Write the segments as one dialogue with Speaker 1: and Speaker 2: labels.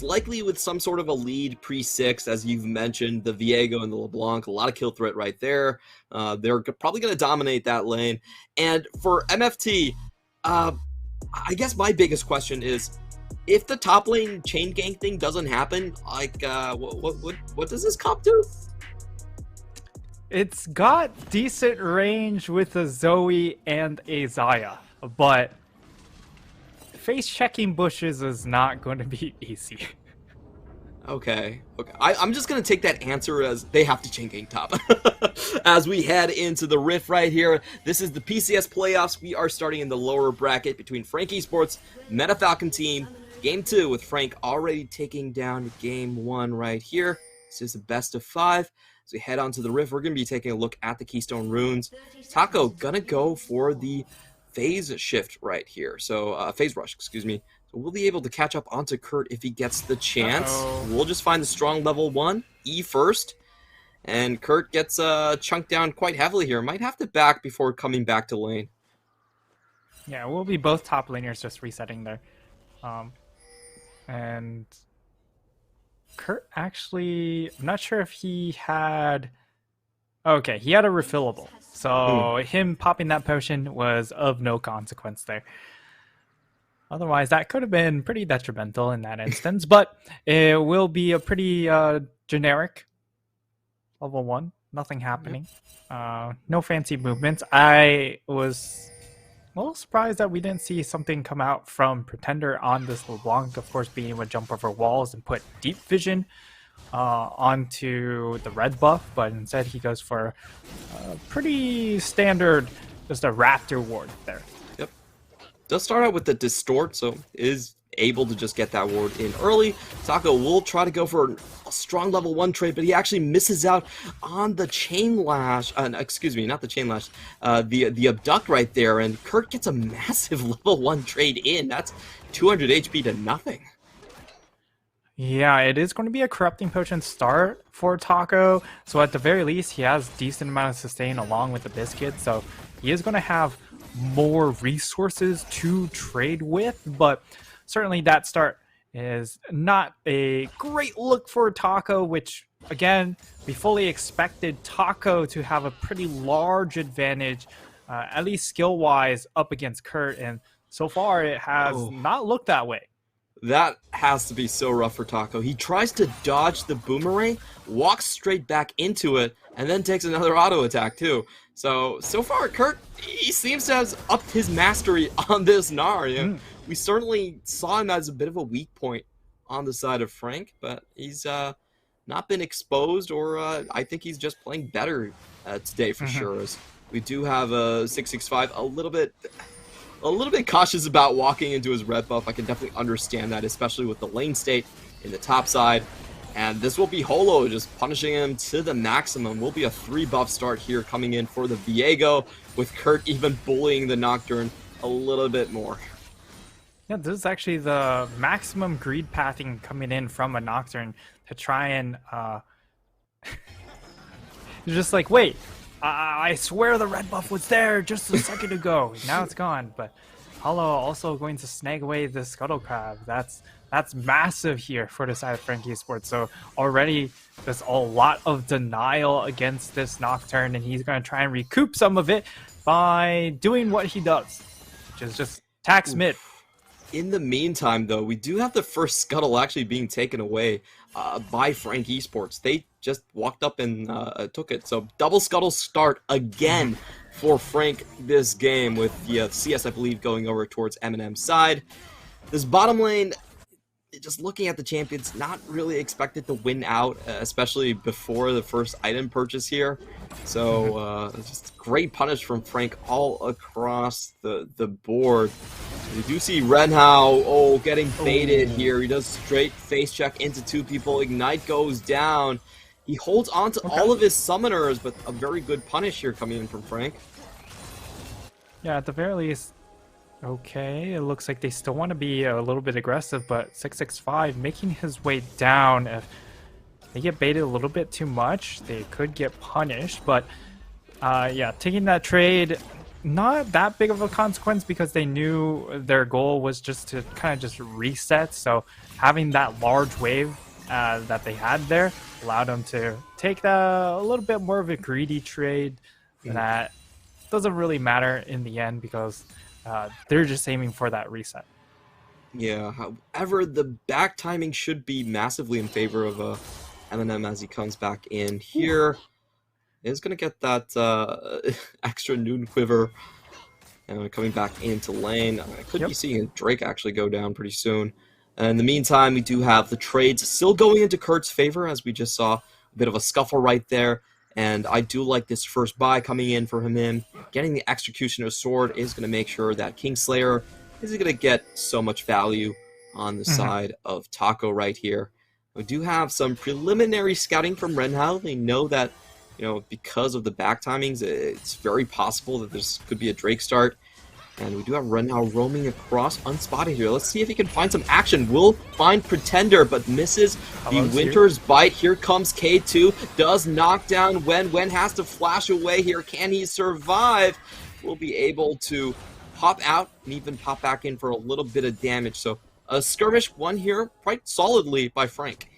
Speaker 1: likely with some sort of a lead pre-6, as you've mentioned, the Viego and the LeBlanc, a lot of kill threat right there. They're probably going to dominate that lane. And for MFT, I guess my biggest question is, if the top lane chain gank thing doesn't happen, like, what does this comp do?
Speaker 2: It's got decent range with a Zoe and a Xayah, but face checking bushes is not going to be easy.
Speaker 1: Okay. I'm just going to take that answer as they have to chain gank top. As we head into the Rift right here, this is the PCS playoffs. We are starting in the lower bracket between Frank Esports, Meta Falcon team, Game 2 with Frank already taking down Game 1 right here. This is the best of 5. As we head on to the Rift, we're going to be taking a look at the Keystone Runes. Taco going to go for the phase shift right here. So, phase rush, excuse me. So we'll be able to catch up onto Kurt if he gets the chance. We'll just find the strong level 1, E first. And Kurt gets chunked down quite heavily here. Might have to back before coming back to lane.
Speaker 2: Yeah, we'll be both top laners just resetting there. And Kurt actually, I'm not sure if he had... Okay, he had a refillable. So him popping that potion was of no consequence there. Otherwise, that could have been pretty detrimental in that instance. But it will be a pretty generic level 1. Nothing happening. No fancy movements. I was a little surprised that we didn't see something come out from Pretender on this LeBlanc. Of course, being able to jump over walls and put deep vision onto the red buff, but instead he goes for a pretty standard, just a raptor ward there.
Speaker 1: Yep. Does start out with the distort, so is able to just get that ward in early. Taco will try to go for a strong level 1 trade, but he actually misses out on the chain lash. Excuse me, not the chain lash. The abduct right there, and Kurt gets a massive level 1 trade in. That's 200 HP to nothing.
Speaker 2: Yeah, it is going to be a corrupting potion start for Taco. So at the very least, he has decent amount of sustain along with the biscuit. So he is going to have more resources to trade with, but certainly that start is not a great look for Taco, which again, we fully expected Taco to have a pretty large advantage, at least skill-wise, up against Kurt, and so far it has not looked that way.
Speaker 1: That has to be so rough for Taco. He tries to dodge the boomerang, walks straight back into it, and then takes another auto attack too. So far, Kurt, he seems to have upped his mastery on this Gnar. We certainly saw him as a bit of a weak point on the side of Frank, but he's not been exposed, or I think he's just playing better today for sure. As we do have a 665 a little bit cautious about walking into his red buff. I can definitely understand that, especially with the lane state in the top side. And this will be Holo just punishing him to the maximum. Will be a 3-buff start here coming in for the Viego, with Kurt even bullying the Nocturne a little bit more.
Speaker 2: Yeah, this is actually the maximum greed pathing coming in from a Nocturne to try and you're just like, wait, I swear the red buff was there just a second ago. Now it's gone. But Holo also going to snag away the Scuttle Crab. That's massive here for the side of Frank Esports. So already there's a lot of denial against this Nocturne, and he's going to try and recoup some of it by doing what he does, which is just tax mid.
Speaker 1: In the meantime, though, we do have the first Scuttle actually being taken away by Frank Esports. They just walked up and took it. So double Scuttle start again for Frank this game, with the CS, I believe, going over towards Eminem's side. This bottom lane, just looking at the champions, not really expected to win out, especially before the first item purchase here. So just great punish from Frank all across the board. We do see Renhao, getting baited here. He does straight face check into 2 people. Ignite goes down. He holds on to all of his summoners, but a very good punish here coming in from Frank.
Speaker 2: Yeah, at the very least, okay, it looks like they still want to be a little bit aggressive, but 665 making his way down. If they get baited a little bit too much, they could get punished. But yeah, taking that trade not that big of a consequence because they knew their goal was just to kind of just reset. So having that large wave that they had there allowed them to take a little bit more of a greedy trade that doesn't really matter in the end because they're just aiming for that reset.
Speaker 1: Yeah, however, the back timing should be massively in favor of Eminem as he comes back in here. Is going to get that extra noon quiver coming back into lane. I could be seeing Drake actually go down pretty soon. And in the meantime, we do have the trades still going into Kurt's favor, as we just saw a bit of a scuffle right there. And I do like this first buy coming in for him. Getting the Executioner Sword is going to make sure that Kingslayer is going to get so much value on the side of Taco right here. We do have some preliminary scouting from Renhao. They know that, because of the back timings, it's very possible that this could be a Drake start. And we do have Renhao roaming across unspotted here. Let's see if he can find some action. Will find Pretender, but misses the Winter's Bite. Here comes K2. Does knock down Wen. Wen has to flash away here. Can he survive? Will be able to pop out and even pop back in for a little bit of damage. So a skirmish won here quite solidly by Frank.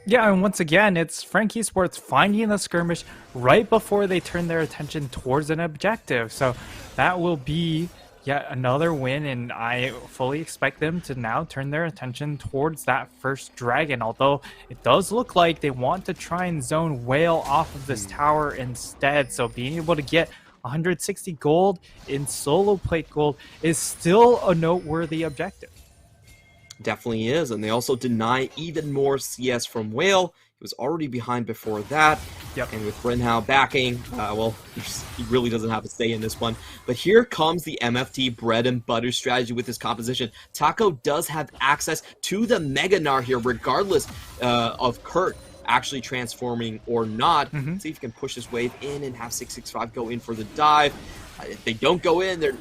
Speaker 2: Yeah, and once again, it's Frank Esports finding the skirmish right before they turn their attention towards an objective. So that will be yet another win, and I fully expect them to now turn their attention towards that first dragon. Although it does look like they want to try and zone Whale off of this tower instead. So being able to get 160 gold in solo plate gold is still a noteworthy objective.
Speaker 1: Definitely is, and they also deny even more CS from Whale. He was already behind before that, and with Renhao backing, he really doesn't have a say in this one. But here comes the MFT bread and butter strategy with this composition. Taco does have access to the Mega Gnar here, regardless of Kurt actually transforming or not. See if he can push this wave in and have 665 go in for the dive. If they don't go in, they're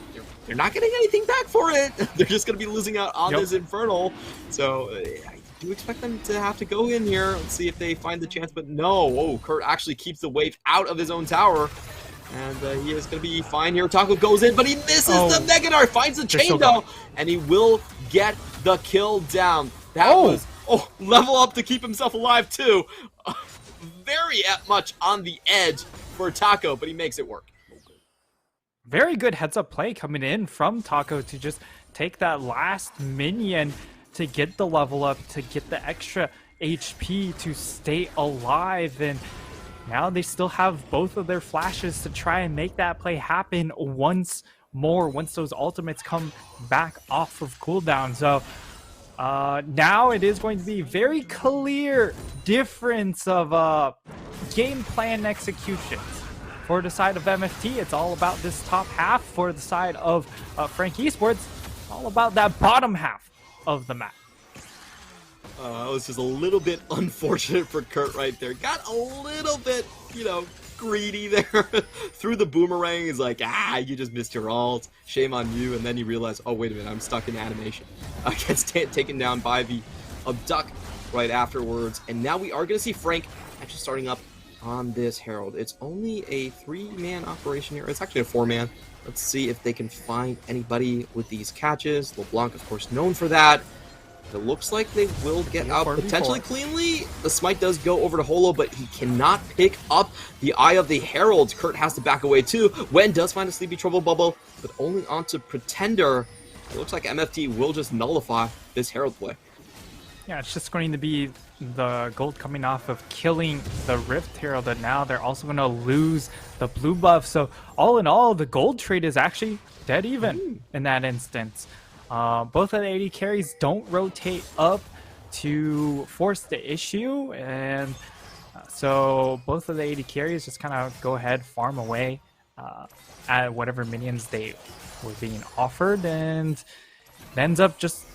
Speaker 1: not getting anything back for it. They're just going to be losing out on this Infernal. So I do expect them to have to go in here. Let's see if they find the chance. But no. Oh, Kurt actually keeps the wave out of his own tower. And he is going to be fine here. Taco goes in, but he misses the Mega Gnar. Finds the chain, though. And he will get the kill down. That was... level up to keep himself alive, too. Very much on the edge for Taco, but he makes it work.
Speaker 2: Very good heads-up play coming in from Taco to just take that last minion to get the level up, to get the extra HP to stay alive. And now they still have both of their flashes to try and make that play happen once more, once those ultimates come back off of cooldown. So now it is going to be very clear difference of game plan executions. For the side of MFT, it's all about this top half. For the side of Frank Esports, it's all about that bottom half of the map.
Speaker 1: It was just a little bit unfortunate for Kurt right there. Got a little bit, greedy there. Threw the boomerang. He's like, you just missed your ult. Shame on you. And then you realize, oh, wait a minute, I'm stuck in animation. Gets taken down by the Abduct right afterwards. And now we are going to see Frank actually starting up on this Herald. It's only a 3-man operation here. It's actually a 4-man. Let's see if they can find anybody with these catches. LeBlanc, of course, known for that. It looks like they will get out potentially cleanly. The smite does go over to Holo, but he cannot pick up the Eye of the Heralds. Kurt has to back away too. Wen does find a Sleepy Trouble Bubble, but only onto Pretender. It looks like MFT will just nullify this Herald play.
Speaker 2: Yeah, it's just going to be the gold coming off of killing the Rift Herald, and now they're also going to lose the blue buff. So all in all, the gold trade is actually dead even in that instance. Both of the AD carries don't rotate up to force the issue, and so both of the AD carries just kind of go ahead, farm away at whatever minions they were being offered, and it ends up just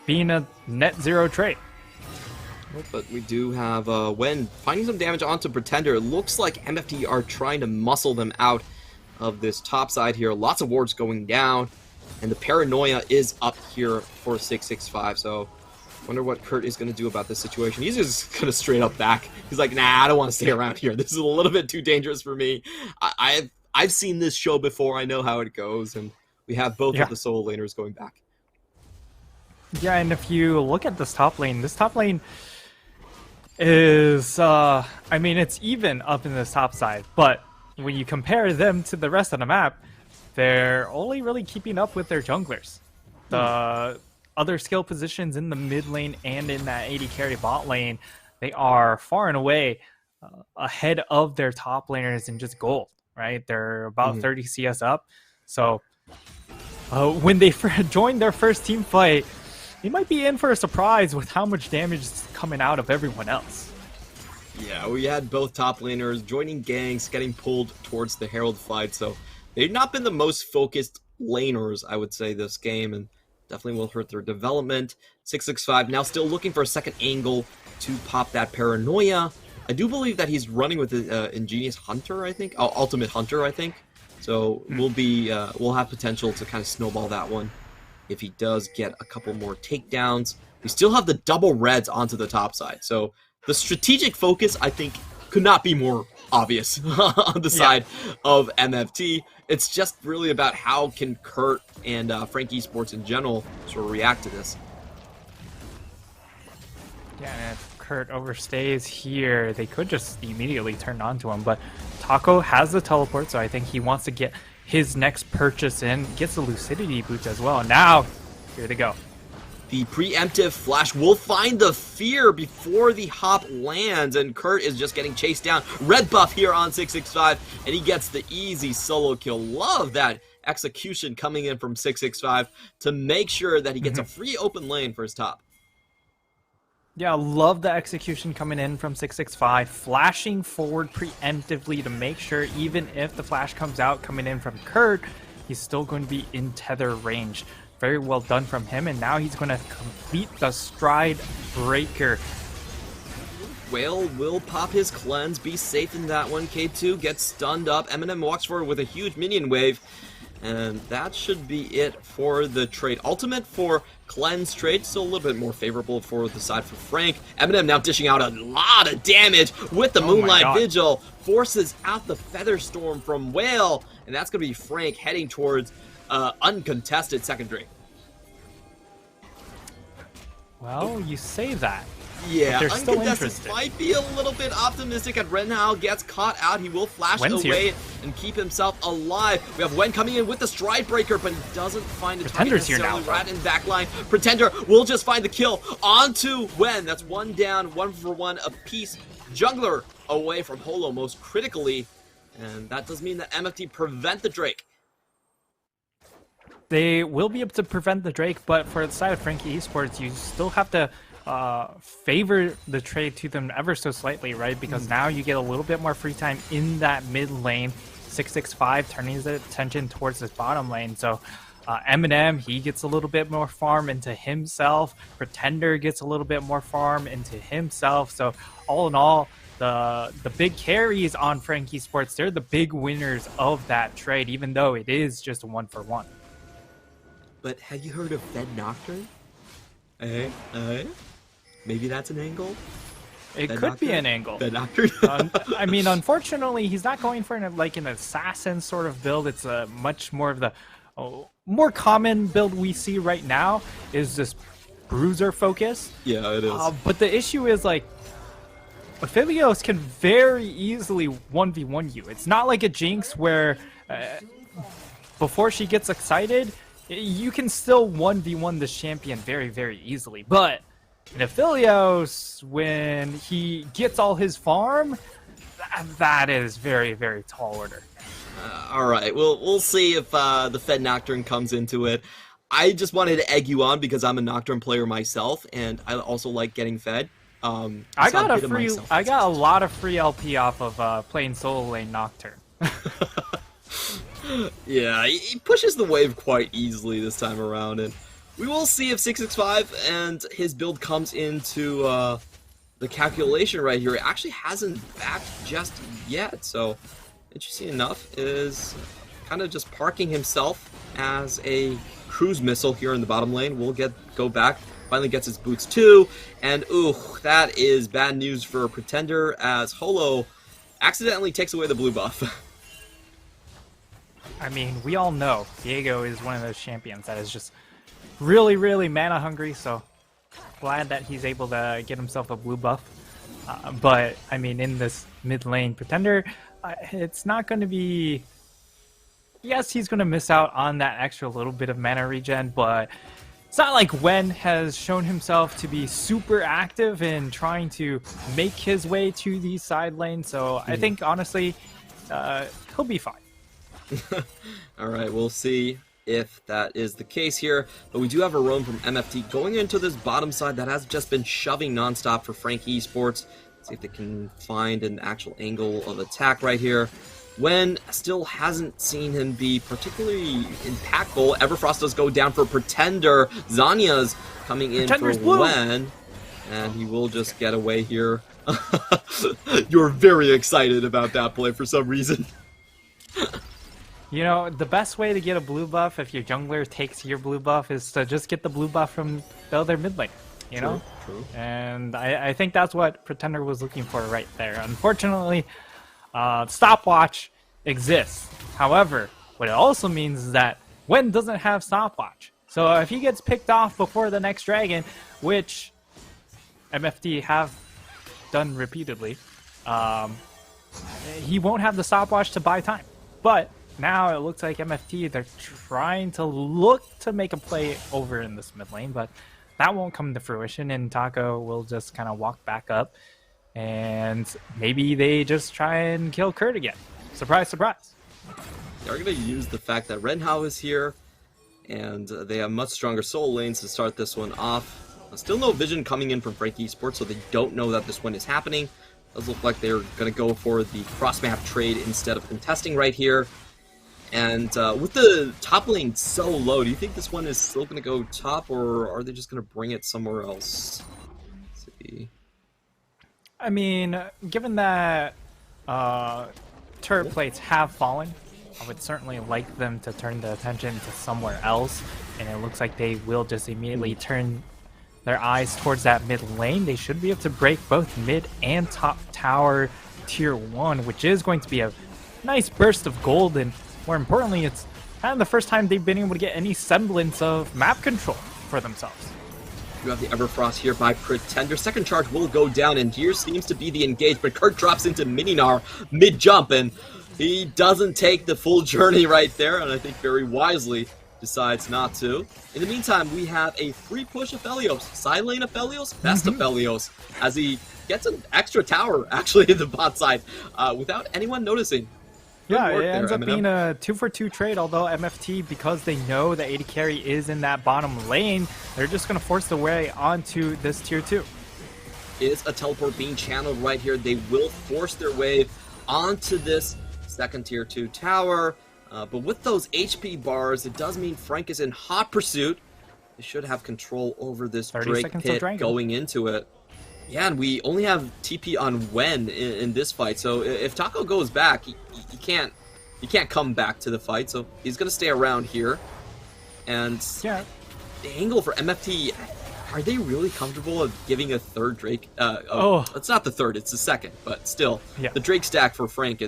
Speaker 2: being a net zero trade.
Speaker 1: But we do have Wen finding some damage onto Pretender. It looks like MFT are trying to muscle them out of this top side here. Lots of wards going down, and the Paranoia is up here for 665. So wonder what Kurt is going to do about this situation. He's just going to straight up back. He's like, nah, I don't want to stay around here. This is a little bit too dangerous for me. I've seen this show before. I know how it goes, and we have both of the solo laners going back.
Speaker 2: Yeah, and if you look at this top lane is, I mean, it's even up in this top side, but when you compare them to the rest of the map, they're only really keeping up with their junglers. The other skill positions in the mid lane and in that AD carry bot lane, they are far and away ahead of their top laners in just gold, right? They're about 30 CS up. So when they join their first team fight, they might be in for a surprise with how much damage is coming out of everyone else.
Speaker 1: Yeah, we had both top laners joining ganks, getting pulled towards the Herald fight, so they've not been the most focused laners, I would say, this game, and definitely will hurt their development. 665 now still looking for a second angle to pop that paranoia. I do believe that he's running with the Ingenious Hunter, I think. Oh, Ultimate Hunter, I think. So we'll have potential to kind of snowball that one if he does get a couple more takedowns. We still have the double reds onto the top side. So the strategic focus, I think, could not be more obvious on the side of MFT. It's just really about how can Kurt and Frank Esports in general sort of react to this.
Speaker 2: Yeah, and if Kurt overstays here, they could just immediately turn onto him, but Taco has the teleport, so I think he wants to get his next purchase in, gets the Lucidity boots as well. Now, here they go.
Speaker 1: The preemptive flash will find the fear before the hop lands, and Kurt is just getting chased down. Red buff here on 665, and he gets the easy solo kill. Love that execution coming in from 665 to make sure that he gets a free open lane for his top.
Speaker 2: Yeah, love the execution coming in from 665, flashing forward preemptively to make sure even if the flash comes out coming in from Kurt, he's still going to be in tether range. Very well done from him, and now he's going to complete the stride breaker.
Speaker 1: Whale will pop his cleanse, be safe in that one. K2 gets stunned up. Eminem walks forward with a huge minion wave, and that should be it for the trade. Ultimate for cleanse trade, still a little bit more favorable for the side for Frank. Eminem now dishing out a lot of damage with the Moonlight Vigil, forces out the Feather Storm from Whale, and that's going to be Frank heading towards uncontested secondary.
Speaker 2: Well, you say that.
Speaker 1: Yeah,
Speaker 2: uncontested
Speaker 1: might be a little bit optimistic, and Renhao gets caught out. He will flash away and keep himself alive. We have Wen coming in with the stride breaker, but he doesn't find the target necessarily. Rat in backline. Pretender will just find the kill onto Wen. That's one down, 1-for-1 apiece. Jungler away from Holo most critically, and that does mean that MFT prevent the Drake.
Speaker 2: They will be able to prevent the Drake, but for the side of Frankie Esports, you still have to favor the trade to them ever so slightly, right? Because now you get a little bit more free time in that mid lane. 665 turning his attention towards this bottom lane. So Eminem, he gets a little bit more farm into himself. Pretender gets a little bit more farm into himself. So all in all, the big carries on Frankie Esports, they're the big winners of that trade, even though it is just a 1-for-1.
Speaker 1: But have you heard of Fed Nocturne? Maybe that's an angle?
Speaker 2: It could be an angle.
Speaker 1: Fed Nocturne?
Speaker 2: I mean, unfortunately, he's not going for an assassin sort of build. It's a much more of the more common build we see right now is this bruiser focus.
Speaker 1: Yeah, it is.
Speaker 2: But the issue is, like, Aphelios can very easily 1v1 you. It's not like a Jinx where before she gets excited, you can still 1v1 this champion very, very easily. But in Aphelios, when he gets all his farm, that is very, very tall order.
Speaker 1: All right, we'll see if the Fed Nocturne comes into it. I just wanted to egg you on because I'm a Nocturne player myself, and I also like getting fed.
Speaker 2: I got a lot of free LP off of playing solo lane Nocturne.
Speaker 1: Yeah, he pushes the wave quite easily this time around, and we will see if 665 and his build comes into the calculation right here. It actually hasn't backed just yet, so interesting enough is kind of just parking himself as a cruise missile here in the bottom lane. We'll go back, finally gets his boots too, and ooh, that is bad news for Pretender as Holo accidentally takes away the blue buff.
Speaker 2: I mean, we all know Diego is one of those champions that is just really, really mana hungry, so glad that he's able to get himself a blue buff. But, I mean, in this mid lane, Pretender, it's not going to be... Yes, he's going to miss out on that extra little bit of mana regen, but it's not like Wen has shown himself to be super active in trying to make his way to the side lane, so I think, honestly, he'll be fine.
Speaker 1: All right, we'll see if that is the case here, but we do have a roam from MFT going into this bottom side that has just been shoving nonstop for Frank Esports. See if they can find an actual angle of attack right here. Wen still hasn't seen him be particularly impactful. Everfrost does go down for Pretender. Zanya's coming in
Speaker 2: Pretender's
Speaker 1: for
Speaker 2: blue.
Speaker 1: Wen, and he will just get away here. You're very excited about that play for some reason.
Speaker 2: You know, the best way to get a blue buff if your jungler takes your blue buff is to just get the blue buff from the other mid lane, you know?
Speaker 1: True.
Speaker 2: And I think that's what Pretender was looking for right there. Unfortunately, stopwatch exists. However, what it also means is that Wen doesn't have stopwatch. So if he gets picked off before the next dragon, which MFT have done repeatedly, he won't have the stopwatch to buy time. But now it looks like MFT, they're trying to look to make a play over in this mid lane, but that won't come to fruition, and Taco will just kind of walk back up, and maybe they just try and kill Kurt again. Surprise, surprise.
Speaker 1: They're going to use the fact that Renhao is here, and they have much stronger solo lanes to start this one off. Still no vision coming in from Frank Esports, so they don't know that this one is happening. Does look like they're going to go for the cross-map trade instead of contesting right here. And with the top lane so low, do you think this one is still going to go top, or are they just going to bring it somewhere else? Let's see.
Speaker 2: I mean, given that turret plates have fallen, I would certainly like them to turn the attention to somewhere else, and it looks like they will just immediately turn their eyes towards that mid lane. They should be able to break both mid and top tower tier 1, which is going to be a nice burst of gold, and more importantly, it's kind of the first time they've been able to get any semblance of map control for themselves.
Speaker 1: You have the Everfrost here by Pretender. Second charge will go down, and here seems to be the engage, but Kurt drops into Mininar mid-jump, and he doesn't take the full journey right there, and I think very wisely decides not to. In the meantime, we have a free push of Aphelios. Side lane Aphelios, best Aphelios, as he gets an extra tower, actually, in the bot side, without anyone noticing.
Speaker 2: Yeah, it ends up being a 2-for-2 trade, although MFT, because they know that AD carry is in that bottom lane, they're just going to force their way onto this tier 2.
Speaker 1: Is a teleport being channeled right here. They will force their way onto this second tier 2 tower. But with those HP bars, it does mean Frank is in hot pursuit. They should have control over this Drake pit going into it. Yeah, and we only have TP on Wen in this fight, so if Taco goes back, he can't come back to the fight, so he's gonna stay around here. And
Speaker 2: yeah,
Speaker 1: the angle for MFT, are they really comfortable of giving a third Drake? It's not the third, it's the second, but still, yeah. The Drake stack for Frank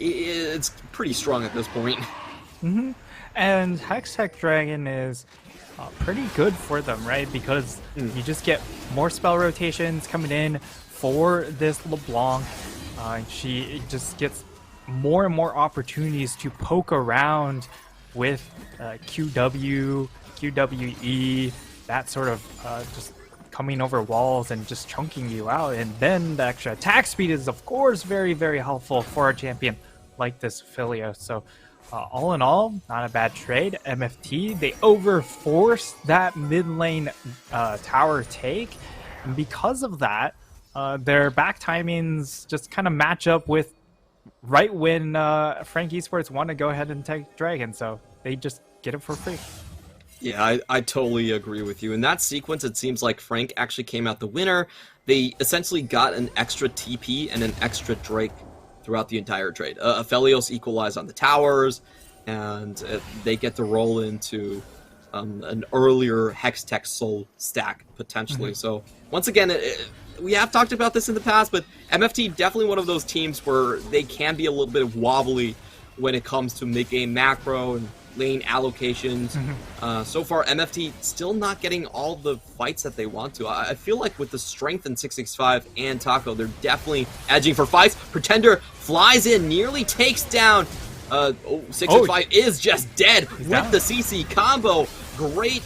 Speaker 1: it's pretty strong at this point.
Speaker 2: And Hextech Dragon is pretty good for them, right? Because you just get more spell rotations coming in for this LeBlanc. She just gets more and more opportunities to poke around with QW, QWE, that sort of just coming over walls and just chunking you out. And then the extra attack speed is, of course, very, very helpful for a champion like this Aphelios. So all in all, not a bad trade. MFT, they overforced that mid lane tower take, and because of that, their back timings just kind of match up with right when Frank Esports want to go ahead and take Dragon, so they just get it for free.
Speaker 1: Yeah, I totally agree with you. In that sequence, it seems like Frank actually came out the winner. They essentially got an extra TP and an extra Drake throughout the entire trade. Aphelios equalized on the towers, and they get to roll into an earlier Hextech Soul stack, potentially. So, once again, we have talked about this in the past, but MFT definitely one of those teams where they can be a little bit wobbly when it comes to mid-game macro and lane allocations. So far, MFT still not getting all the fights that they want to. I feel like with the strength in 665 and Taco, they're definitely edging for fights. Pretender flies in, nearly takes down. 665 is just dead with
Speaker 2: down.
Speaker 1: the CC combo. Great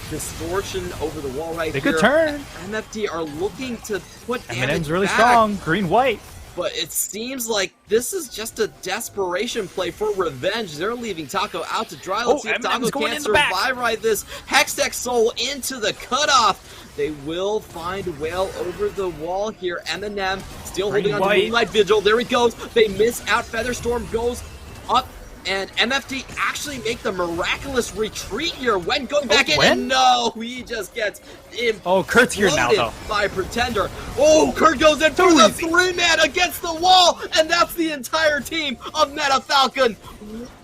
Speaker 1: distortion over the wall right
Speaker 2: They
Speaker 1: here.
Speaker 2: could turn.
Speaker 1: MFT are looking to put damage
Speaker 2: Eminem's really
Speaker 1: back,
Speaker 2: strong. Green-white.
Speaker 1: but it seems like this is just a desperation play for revenge. They're leaving Taco out to dry. Let's see if
Speaker 2: Eminem's
Speaker 1: Taco
Speaker 2: going
Speaker 1: can
Speaker 2: in the back.
Speaker 1: survive right this. Hextech Soul into the cutoff. They will find Whale over the wall here. Eminem still holding on to
Speaker 2: Green-white.
Speaker 1: Moonlight Vigil. There he goes. They miss out. Featherstorm goes up. And MFT actually make the miraculous retreat here when going back in.
Speaker 2: Wen?
Speaker 1: And no, he just gets
Speaker 2: Kurt's here now, though.
Speaker 1: by Pretender. Oh, Kurt goes in for the 3-man against the wall, and that's the entire team of Meta Falcon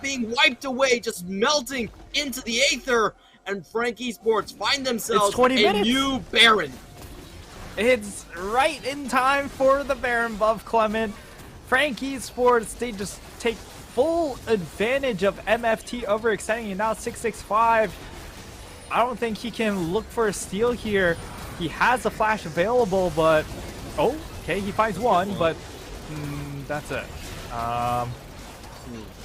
Speaker 1: being wiped away, just melting into the aether. And Frank Esports find themselves
Speaker 2: 20
Speaker 1: a
Speaker 2: minutes.
Speaker 1: new Baron.
Speaker 2: It's right in time for the Baron buff, Clement. Frank Esports, they just take full advantage of MFT overextending, and now 665. I don't think he can look for a steal here. He has a flash available, but okay, he finds one, but that's it.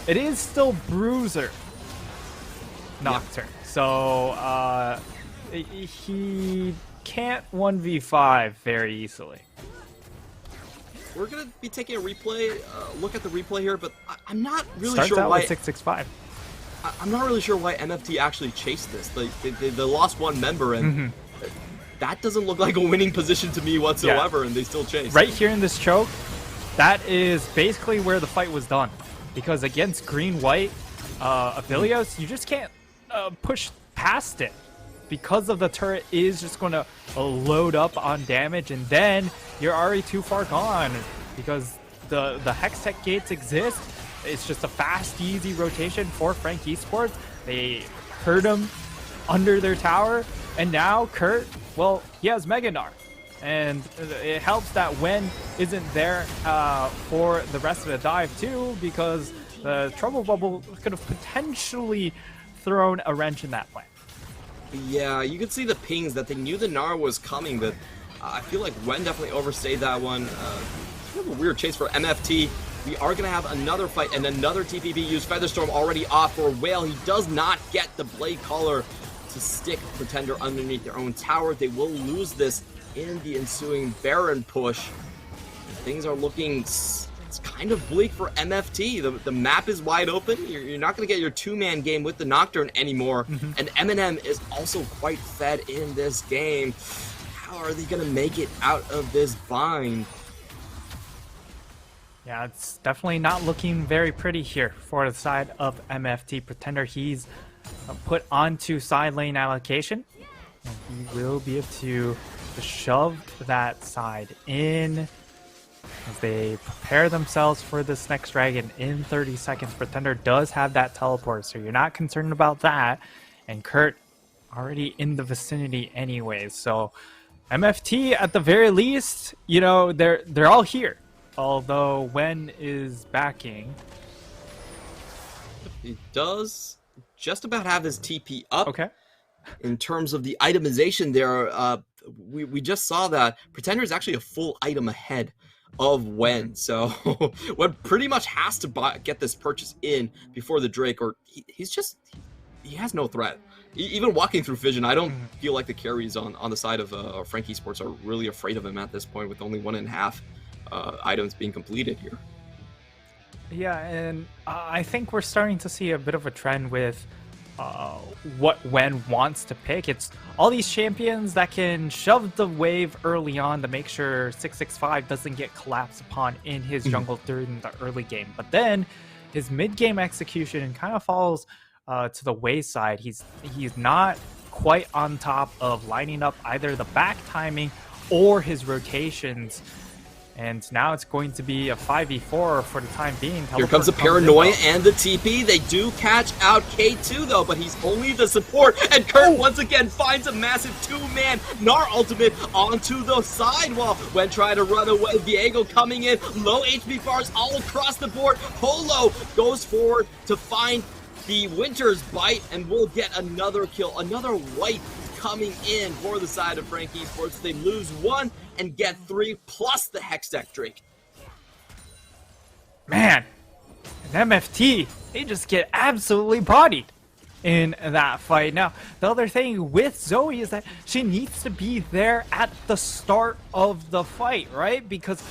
Speaker 2: It is still Bruiser Nocturne, so he can't 1v5 very easily.
Speaker 1: We're going to be taking a replay, look at the replay here, but I'm not really
Speaker 2: Starts
Speaker 1: sure
Speaker 2: out
Speaker 1: why.
Speaker 2: with 665.
Speaker 1: I'm not really sure why MFT actually chased this. They lost one member, and that doesn't look like a winning position to me whatsoever, and they still chase.
Speaker 2: Right here in this choke, that is basically where the fight was done. Because against green-white Aphelios, you just can't push past it. Because of the turret is just going to load up on damage, and then you're already too far gone. Because the Hextech gates exist. It's just a fast, easy rotation for Frank Esports. They hurt him under their tower, and now Kurt, well, he has Meganar. And it helps that Wen isn't there for the rest of the dive too, because the Trouble Bubble could have potentially thrown a wrench in that plan.
Speaker 1: Yeah, you could see the pings that they knew the Gnar was coming, but I feel like Wen definitely overstayed that one. Kind of a weird chase for MFT. We are going to have another fight and another TPB used. Featherstorm already off for Whale. He does not get the Blade Caller to stick Pretender underneath their own tower. They will lose this in the ensuing Baron push. Things are looking it's kind of bleak for MFT. The map is wide open. You're not going to get your two-man game with the Nocturne anymore. And Eminem is also quite fed in this game. How are they going to make it out of this bind?
Speaker 2: Yeah, it's definitely not looking very pretty here for the side of MFT. Pretender, he's put onto side lane allocation. And he will be able to shove that side in as they prepare themselves for this next dragon in 30 seconds. Pretender does have that teleport, so you're not concerned about that. And Kurt already in the vicinity anyways. So MFT, at the very least, you know, they're all here. Although Wen is backing.
Speaker 1: He does just about have his TP up.
Speaker 2: Okay.
Speaker 1: In terms of the itemization there, we just saw that Pretender is actually a full item ahead of Wen. So Wen pretty much has to get this purchase in before the Drake, or he has no threat. Even walking through Fission, I don't feel like the carries on the side of Frank Esports are really afraid of him at this point, with only 1.5 items being completed here.
Speaker 2: Yeah, and I think we're starting to see a bit of a trend with what Wen wants to pick. It's all these champions that can shove the wave early on to make sure 665 doesn't get collapsed upon in his jungle during the early game. But then his mid-game execution kind of falls to the wayside. He's not quite on top of lining up either the back timing or his rotations. And now it's going to be a 5v4 for the time being.
Speaker 1: Here comes the Paranoia and the TP. They do catch out K2 though, but he's only the support. And Kurt once again finds a massive two-man Gnar ultimate onto the sidewall. When trying to run away, Diego coming in. Low HP bars all across the board. Polo goes forward to find the Winter's Bite and will get another kill. Another wipe coming in for the side of Frank Esports. They lose 1 and get 3 plus the Hextech Drake.
Speaker 2: Man, an MFT, they just get absolutely bodied in that fight. Now, the other thing with Zoe is that she needs to be there at the start of the fight, right? Because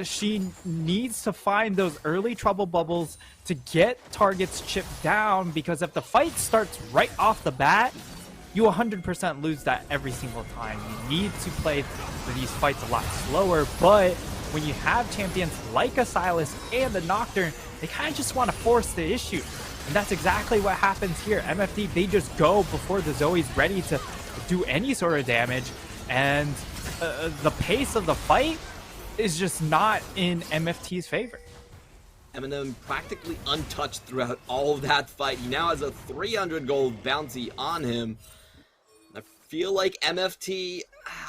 Speaker 2: she needs to find those early trouble bubbles to get targets chipped down, because if the fight starts right off the bat, you 100% lose that every single time. You need to play these fights a lot slower, but when you have champions like a Silas and a Nocturne, they kind of just want to force the issue. And that's exactly what happens here. MFT, they just go before the Zoe's ready to do any sort of damage, and the pace of the fight is just not in MFT's favor.
Speaker 1: Eminem practically untouched throughout all of that fight. He now has a 300 gold bounty on him. I feel like MFT,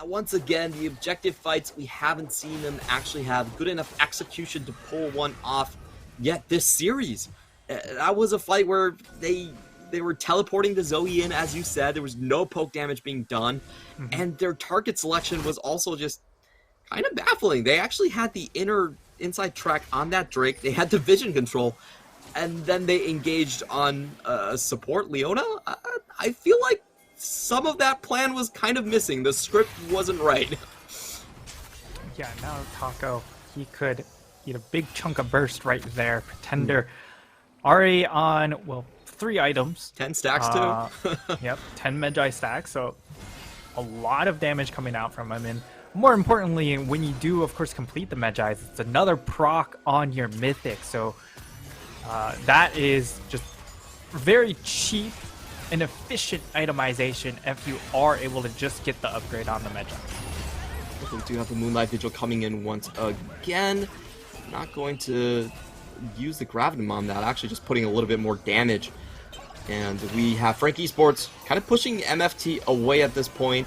Speaker 1: once again, the objective fights, we haven't seen them actually have good enough execution to pull one off yet this series. That was a fight where they were teleporting the Zoe in, as you said. There was no poke damage being done, and their target selection was also just kind of baffling. They actually had the inside track on that Drake. They had the vision control, and then they engaged on support Leona. I feel like some of that plan was kind of missing. The script wasn't right.
Speaker 2: Yeah, now Taco, he could eat a big chunk of burst right there. Pretender already on, well, 3 items.
Speaker 1: 10 stacks too.
Speaker 2: Yep, 10 Magi stacks, so a lot of damage coming out from him. And more importantly, when you do, of course, complete the Magi's, it's another proc on your Mythic. So that is just very cheap and efficient itemization if you are able to just get the upgrade on the Magi.
Speaker 1: We do have the Moonlight Vigil coming in once again. Not going to use the Gravitum on that, actually just putting a little bit more damage. And we have Frank Esports kind of pushing MFT away at this point.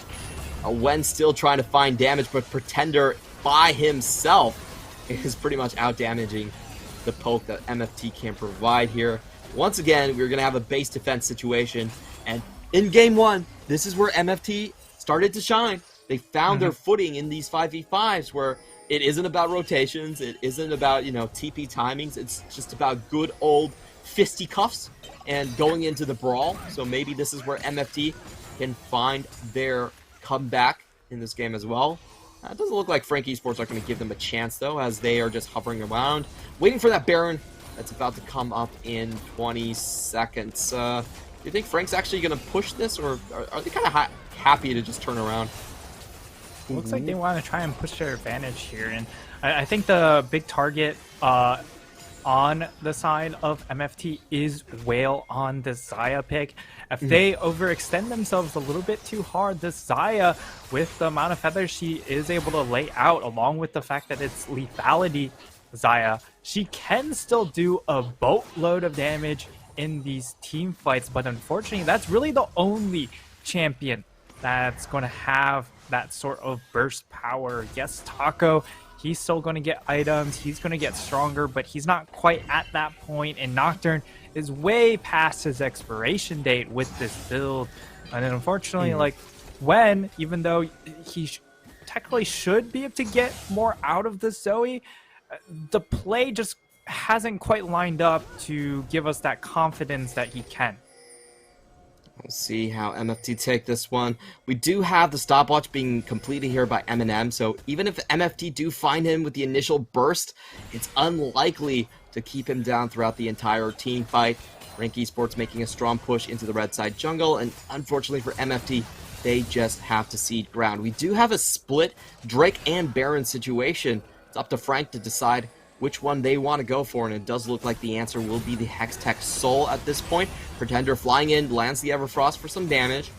Speaker 1: Wen still trying to find damage, but Pretender by himself is pretty much out damaging the poke that MFT can provide here. Once again, we're going to have a base defense situation, and in game 1, this is where MFT started to shine. They found their footing in these 5v5s where it isn't about rotations, it isn't about, TP timings, it's just about good old fisticuffs and going into the brawl. So maybe this is where MFT can find their comeback in this game as well. It doesn't look like Frank Esports are going to give them a chance, though, as they are just hovering around, waiting for that Baron that's about to come up in 20 seconds. Do you think Frank's actually going to push this, or are they kind of happy to just turn around?
Speaker 2: Looks like they want to try and push their advantage here, and I think the big target on the side of MFT is Whale on the Xayah pick. If they overextend themselves a little bit too hard, this Xayah, with the amount of feathers she is able to lay out, along with the fact that it's lethality Xayah, she can still do a boatload of damage in these team fights, but unfortunately that's really the only champion that's going to have that sort of burst power. Yes, Taco, he's still going to get items, he's going to get stronger, but he's not quite at that point, and Nocturne is way past his expiration date with this build. And then unfortunately, like, Wen, even though he technically should be able to get more out of this Zoe, the play just hasn't quite lined up to give us that confidence that he can.
Speaker 1: We'll see how MFT take this one. We do have the stopwatch being completed here by Eminem, so even if MFT do find him with the initial burst, it's unlikely to keep him down throughout the entire team fight. Frank Esports making a strong push into the red side jungle, and unfortunately for MFT, they just have to cede ground. We do have a split Drake and Baron situation. It's up to Frank to decide which one they want to go for, and it does look like the answer will be the Hextech Soul at this point. Pretender flying in, lands the Everfrost for some damage,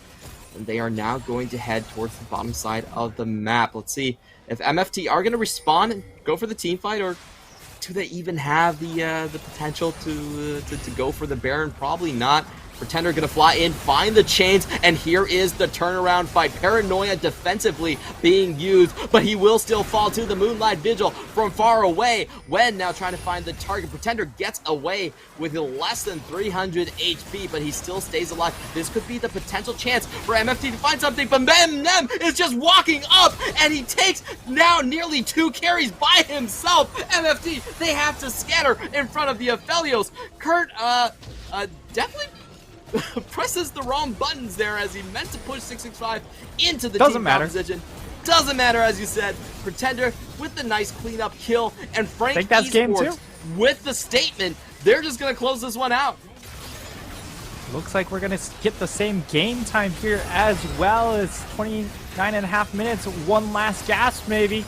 Speaker 1: and they are now going to head towards the bottom side of the map. Let's see if MFT are going to respond and go for the team fight, or do they even have the potential to go for the Baron? Probably not. Pretender gonna fly in, find the chains, and here is the turnaround fight. Paranoia defensively being used, but he will still fall to the Moonlight Vigil from far away. Wen now trying to find the target. Pretender gets away with less than 300 HP, but he still stays alive. This could be the potential chance for MFT to find something, but Nem is just walking up, and he takes now nearly 2 carries by himself. MFT, they have to scatter in front of the Aphelios. Kurt, definitely presses the wrong buttons there, as he meant to push 665 into the team composition. Doesn't matter, as you said. Pretender with the nice cleanup kill, and Frank
Speaker 2: think that's game 2
Speaker 1: with the statement. They're just gonna close this one out.
Speaker 2: Looks like we're gonna get the same game time here as well. As 29.5 minutes, one last gasp maybe.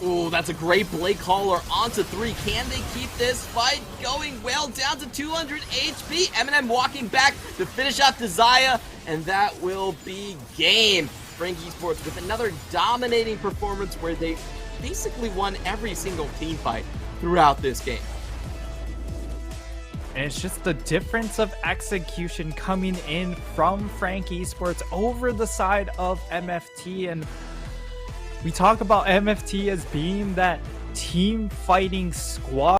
Speaker 1: Ooh, that's a great Blade Caller onto 3. Can they keep this fight going? Well, down to 200 HP. Eminem walking back to finish off Desire, and that will be game. Frank Esports with another dominating performance where they basically won every single team fight throughout this game.
Speaker 2: And it's just the difference of execution coming in from Frank Esports over the side of MFT. And we talk about MFT as being that team fighting squad